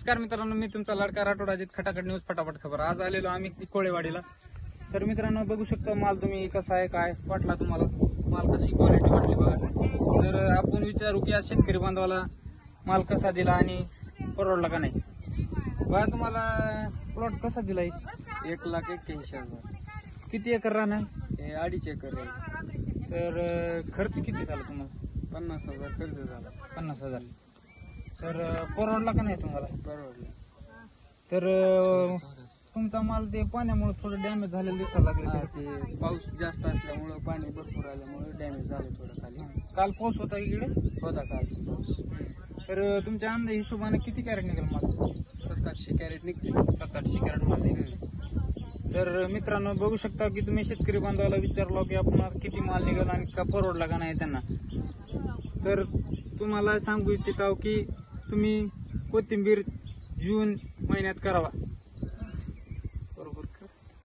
नमस्कार मित्रांनो, मी तुमचा लाडका राठोड अजित खटाखट न्यूज फटाफट खबर. आज आलेलो आम्ही कोळेवाडीला. तर मित्रांनो बघू शकता माल तुम्ही कसा आहे, काय वाटला तुम्हाला, माल कशी क्वालिटी वाटली बघा. तर आपण विचारू की आज शेतकरी बांधवाला माल कसा दिला आणि परवडला का नाही. बघा तुम्हाला प्लॉट कसा दिलाय, 1,81,000. किती एकर राहणार, हे 2.5 एकर आहे. तर खर्च किती झाला तुम्हाला, 50,000 खर्च झाला. 50,000. तर परवडला का नाही तुम्हाला. परवडलं. तर तुमचा माल ते पाण्यामुळे थोडं डॅमेज झालेलं दिसायला हा, लागलं. ते पाऊस जास्त असल्यामुळं, पाणी भरपूर आल्यामुळे डॅमेज झालं थोडं खाली. काल पाऊस होता इकडे, होता काल पाऊस. तर तुमच्या अंदाज हिशोबाने किती कॅरेट निघेल माल. 700 कॅरेट निघते. 700-800 कॅरेट माल निघेल. तर मित्रांनो बघू शकता की तुम्ही शेतकरी बांधवाला विचारलो की आपण किती माल निघेल आणि का परवडला का नाही त्यांना. तर तुम्हाला सांगू इच्छित आहो की तुम्ही कोथिंबीर जून महिन्यात करावा.